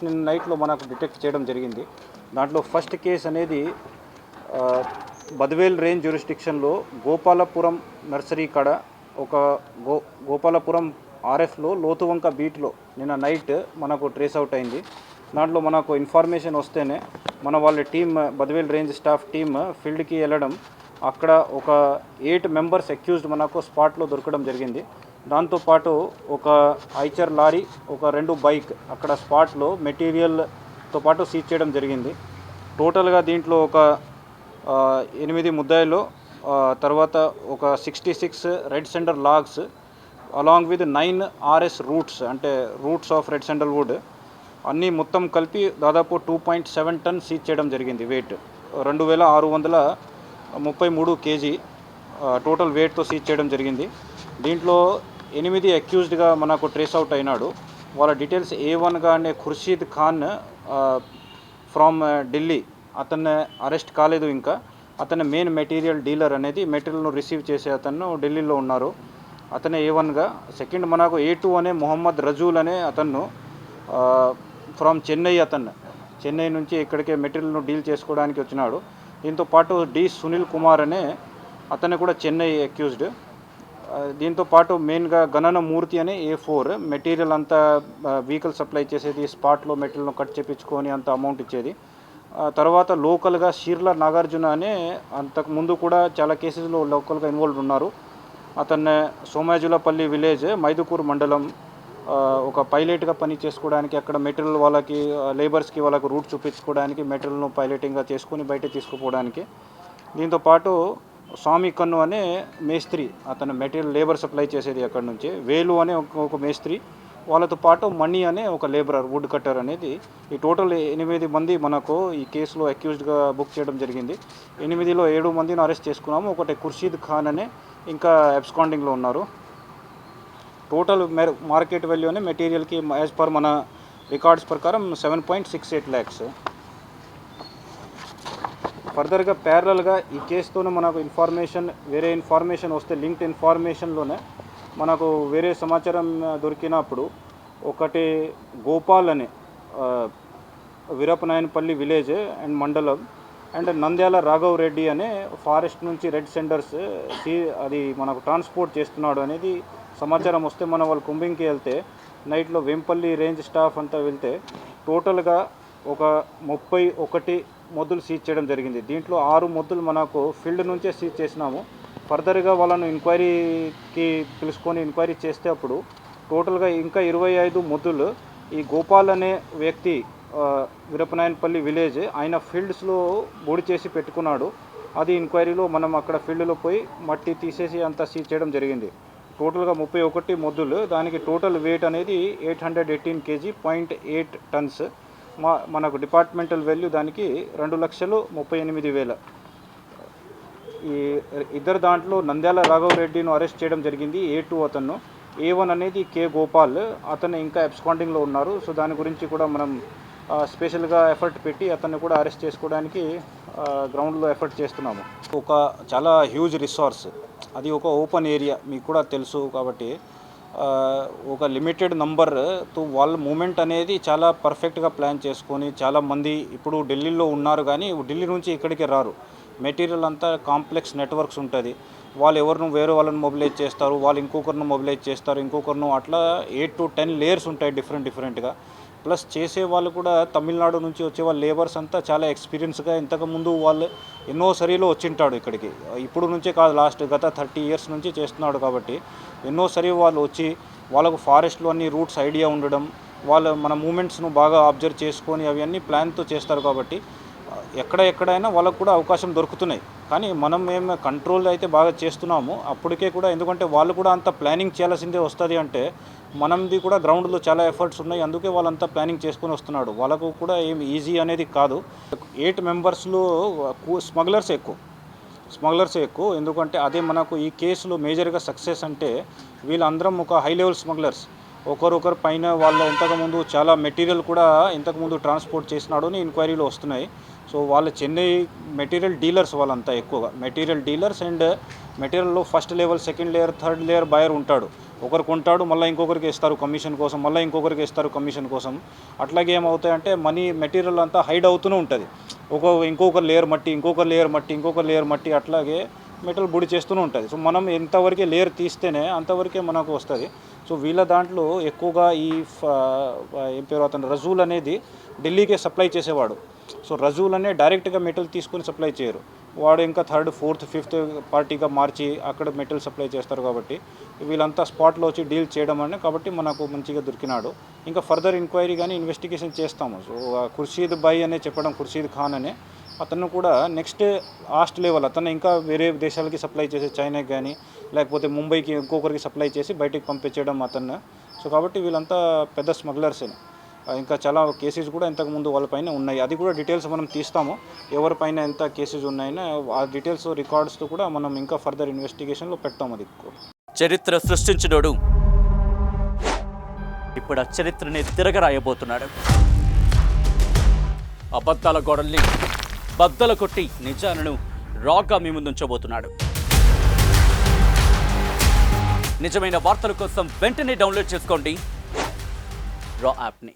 నిన్న నైట్లో మనకు డిటెక్ట్ చేయడం జరిగింది. దాంట్లో ఫస్ట్ కేసు అనేది బద్వేల్ రేంజ్ జ్యూరిస్డిక్షన్లో గోపాలపురం నర్సరీ కాడ ఒక గోపాలపురం ఆర్ఎఫ్లో లోతువంక బీట్లో నిన్న నైట్ మనకు ట్రేస్ అవుట్ అయింది. దాంట్లో మనకు ఇన్ఫర్మేషన్ వస్తేనే వాళ్ళ team Badvel range staff team ఫీల్డ్కి వెళ్ళడం అక్కడ ఒక 8 మెంబర్స్ అక్యూజ్డ్ మనకు స్పాట్లో దొరకడం జరిగింది. దాంతోపాటు ఒక ఐచర్ లారీ, ఒక 2 బైక్ అక్కడ స్పాట్లో మెటీరియల్తో పాటు సీజ్ చేయడం జరిగింది. టోటల్గా దీంట్లో ఒక 8 ముద్దాయిలు, తర్వాత ఒక 66 red sander logs along with 9 RS roots, అంటే roots of red sander wood అన్నీ మొత్తం కలిపి దాదాపు 2.7 టన్ సీజ్ చేయడం జరిగింది. వెయిట్ 2633 kg టోటల్ వెయిట్తో సీజ్ చేయడం జరిగింది. దీంట్లో 8 అక్యూజ్డ్గా మనకు ట్రేస్ అవుట్ అయినాడు. వాళ్ళ డీటెయిల్స్ A1గా అనే ఖుర్షీద్ ఖాన్ ఫ్రమ్ ఢిల్లీ, అతన్ని అరెస్ట్ కాలేదు. ఇంకా అతని మెయిన్ మెటీరియల్ డీలర్ అనేది మెటీరియల్ను రిసీవ్ చేసే అతను ఢిల్లీలో ఉన్నారు, అతనే A1గా. సెకండ్ మనకు A2 అనే మొహమ్మద్ రజూల్ అనే అతను ఫ్రమ్ చెన్నై, చెన్నై నుంచి ఇక్కడికే మెటీరియల్ను డీల్ చేసుకోవడానికి వచ్చినాడు. దీంతో పాటు డి సునీల్ కుమార్ అనే అతను కూడా చెన్నై అక్యూజ్డ్. దీంతో పాటు మెయిన్గా గణన మూర్తి అనే A4 మెటీరియల్ అంతా వెహికల్ సప్లై చేసేది, స్పాట్లో మెటీరియల్ను కట్ చేయించుకొని అంత అమౌంట్ ఇచ్చేది. తర్వాత లోకల్గా షీర్ల నాగార్జున అనే అంతకుముందు కూడా చాలా కేసెస్లో లోకల్గా ఇన్వాల్వ్ ఉన్నారు. అతన్ని సోమాజులపల్లి విలేజ్, మైదుకూరు మండలం ఒక పైలట్గా పని చేసుకోవడానికి అక్కడ మెటీరియల్ వాళ్ళకి లేబర్స్కి వాళ్ళకు రూట్ చూపించుకోవడానికి మెటీరియల్ను పైలటింగ్గా చేసుకొని బయట తీసుకుపోవడానికి. దీంతోపాటు స్వామి కన్ను అనే మేస్త్రి, అతను మెటీరియల్ లేబర్ సప్లై చేసేది అక్కడ నుంచి. వేలు అనే ఒక మేస్త్రి, వాళ్ళతో పాటు మణి అనే ఒక లేబరర్, వుడ్ కట్టర్ అనేది. ఈ టోటల్ 8 మంది మనకు ఈ కేసులో అక్యూజ్డ్గా బుక్ చేయడం జరిగింది. 8లో 7 మందిని అరెస్ట్ చేసుకున్నాము. ఒకటి ఖుర్షీద్ ఖాన్ అనే ఇంకా అబ్స్కాండింగ్లో ఉన్నారు. టోటల్ మార్కెట్ వాల్యూ అనే మెటీరియల్కి యాజ్ పర్ మన రికార్డ్స్ ప్రకారం 7.68 lakhs. ఫర్దర్గా ప్యారలల్గా ఈ కేసుతోనే మనకు వేరే ఇన్ఫర్మేషన్ వస్తే లింక్డ్ ఇన్ఫర్మేషన్లోనే మనకు వేరే సమాచారం దొరికినప్పుడు ఒకటి గోపాల్ అనే వీరపనాయనపల్లి విలేజ్ అండ్ మండలం అండ్ నంద్యాల రాఘవ్ రెడ్డి అనే ఫారెస్ట్ నుంచి రెడ్ సెండర్స్ అది మనకు ట్రాన్స్పోర్ట్ చేస్తున్నాడు అనేది సమాచారం వస్తే వాళ్ళు కుంభింగ్కి వెళ్తే నైట్లో వేంపల్లి రేంజ్ స్టాఫ్ అంతా వెళ్తే టోటల్గా ఒక 31 మొద్దులు సీజ్ చేయడం జరిగింది. దీంట్లో 6 మొద్దులు మనకు ఫీల్డ్ నుంచే సీజ్ చేసినాము. ఫర్దర్గా వాళ్ళను ఎంక్వైరీకి పిలుచుకొని ఎంక్వైరీ చేస్తే అప్పుడు టోటల్గా ఇంకా 25 మొద్దులు ఈ గోపాల్ అనే వ్యక్తి వీరపనాయనపల్లి విలేజ్ ఆయన ఫీల్డ్స్లో బొడి చేసి పెట్టుకున్నాడు. అది ఎంక్వైరీలో మనం అక్కడ ఫీల్డ్లో పోయి మట్టి తీసేసి అంతా సీజ్ చేయడం జరిగింది. టోటల్గా 31 మొద్దులు, దానికి టోటల్ వెయిట్ అనేది 818 kg 0.8 tons. మనకు డిపార్ట్మెంటల్ వాల్యూ దానికి 2,38,000. ఈ ఇద్దరు దాంట్లో నంద్యాల రాఘవ్ రెడ్డిను అరెస్ట్ చేయడం జరిగింది. A2 అతను, A1 అనేది K గోపాల్, అతను ఇంకా అబ్స్కాండింగ్లో ఉన్నారు. సో దాని గురించి కూడా మనం స్పెషల్గా ఎఫర్ట్ పెట్టి అతన్ని కూడా అరెస్ట్ చేసుకోవడానికి గ్రౌండ్లో ఎఫర్ట్ చేస్తున్నాము. ఒక చాలా హ్యూజ్ రిసోర్స్, అది ఒక ఓపెన్ ఏరియా మీకు కూడా తెలుసు కాబట్టి ఒక లిమిటెడ్ నంబర్తో వాళ్ళ మూమెంట్ అనేది చాలా పర్ఫెక్ట్గా ప్లాన్ చేసుకొని చాలామంది ఇప్పుడు ఢిల్లీలో ఉన్నారు కానీ ఢిల్లీ నుంచి ఇక్కడికి రారు. మెటీరియల్ అంతా కాంప్లెక్స్ నెట్వర్క్స్ ఉంటుంది. వాళ్ళు ఎవరిను వేరే వాళ్ళని మొబిలైజ్ చేస్తారు, వాళ్ళు ఇంకొకరిని మొబిలైజ్ చేస్తారు, ఇంకొకరిను, అట్లా 8 to 10 లేయర్స్ ఉంటాయి డిఫరెంట్గా. ప్లస్ చేసే వాళ్ళు కూడా తమిళనాడు నుంచి వచ్చే వాళ్ళ లేబర్స్ అంతా చాలా ఎక్స్పీరియన్స్గా ఇంతకుముందు వాళ్ళు ఎన్నో సరీలో వచ్చింటాడు ఇక్కడికి. ఇప్పుడు నుంచే కాదు, గత 30 years నుంచి చేస్తున్నాడు కాబట్టి ఎన్నో సరీ వాళ్ళు వచ్చి వాళ్ళకు ఫారెస్ట్లో అన్ని రూట్స్ ఐడియా ఉండడం, వాళ్ళు మన మూమెంట్స్ను బాగా అబ్జర్వ్ చేసుకొని అవన్నీ ప్లాన్తో చేస్తారు కాబట్టి ఎక్కడైనా వాళ్ళకు కూడా అవకాశం దొరుకుతున్నాయి. కానీ మనం మేము కంట్రోల్ అయితే బాగా చేస్తున్నాము అప్పటికే కూడా, ఎందుకంటే వాళ్ళు కూడా అంత ప్లానింగ్ చేయాల్సిందే వస్తుంది. అంటే మనది కూడా గ్రౌండ్లో చాలా ఎఫర్ట్స్ ఉన్నాయి, అందుకే వాళ్ళంతా ప్లానింగ్ చేసుకొని వస్తున్నాడు. వాళ్ళకు కూడా ఏం ఈజీ అనేది కాదు. 8 మెంబర్స్లో స్మగ్లర్స్ ఎక్కువ. ఎందుకంటే అదే మనకు ఈ కేసులో మేజర్గా సక్సెస్ అంటే వీళ్ళందరం ఒక హై లెవెల్ స్మగ్లర్స్. ఒకరొకరు పైన వాళ్ళ ఇంతకుముందు చాలా మెటీరియల్ కూడా ఇంతకుముందు ట్రాన్స్పోర్ట్ చేసినాడు అని ఎంక్వైరీలో వస్తున్నాయి. సో వాళ్ళ చెన్నై మెటీరియల్ డీలర్స్ వాళ్ళంతా ఎక్కువగా మెటీరియల్ డీలర్స్ అండ్ మెటీరియల్లో first level, second layer, third layer buyer ఉంటాడు. ఒకరు కొంటాడు, మళ్ళీ ఇంకొకరికి ఇస్తారు కమిషన్ కోసం, మళ్ళీ ఇంకొకరికి ఇస్తారు కమిషన్ కోసం. అట్లాగే ఏమవుతాయంటే మనీ మెటీరియల్ అంతా హైడ్ అవుతూనే ఉంటుంది. ఇంకొక లేయర్ మట్టి, ఇంకొక లేయర్ మట్టి, ఇంకొక లేయర్ మట్టి, అట్లాగే మెటల్ బుడి చేస్తూనే ఉంటుంది. సో మనం ఎంతవరకే లేయర్ తీస్తేనే అంతవరకే మనకు వస్తుంది. సో వీళ్ళ దాంట్లో ఎక్కువగా ఈ ఏం పేరు అతను రజూల్ అనేది ఢిల్లీకే సప్లై చేసేవాడు. సో రజూల్ అనే డైరెక్ట్గా మెటల్ తీసుకొని సప్లై చేయరు, వాడు ఇంకా థర్డ్, ఫోర్త్, ఫిఫ్త్ పార్టీగా మార్చి అక్కడ మెటల్ సప్లై చేస్తారు. కాబట్టి వీళ్ళంతా స్పాట్లో వచ్చి డీల్ చేయడం అనే కాబట్టి మనకు మంచిగా దొరికినాడు. ఇంకా ఫర్దర్ ఎంక్వైరీ కానీ ఇన్వెస్టిగేషన్ చేస్తాము. సో ఖుర్షీద్ భాయ్ అనే చెప్పడం, ఖుర్షీద్ ఖాన్ అనే అతను కూడా నెక్స్ట్ లాస్ట్ లెవెల్, అతను ఇంకా వేరే దేశాలకి సప్లై చేసే, చైనాకి కానీ లేకపోతే ముంబైకి ఇంకొకరికి సప్లై చేసి బయటికి పంపించడం అతను. సో కాబట్టి వీళ్ళంతా పెద్ద స్మగ్లర్సే. ఇంకా చాలా కేసెస్ కూడా ఇంతకుముందు వాళ్ళపైన ఉన్నాయి. అది కూడా డీటెయిల్స్ మనం తీస్తాము, ఎవరిపైన ఎంత కేసెస్ ఉన్నాయని ఆ డీటెయిల్స్ రికార్డ్స్తో కూడా మనం ఇంకా ఫర్దర్ ఇన్వెస్టిగేషన్లో పెట్టాము. అది చరిత్ర సృష్టించినోడు ఇప్పుడు ఆ చరిత్రని తిరగరాయబోతున్నాడు. అబద్ధాల గోడల్ని బద్దలు కొట్టి నిజాలను రాగా మీ ముందుంచబోతున్నాడు. నిజమైన వార్తల కోసం వెంటనే డౌన్లోడ్ చేసుకోండి రా యాప్ని.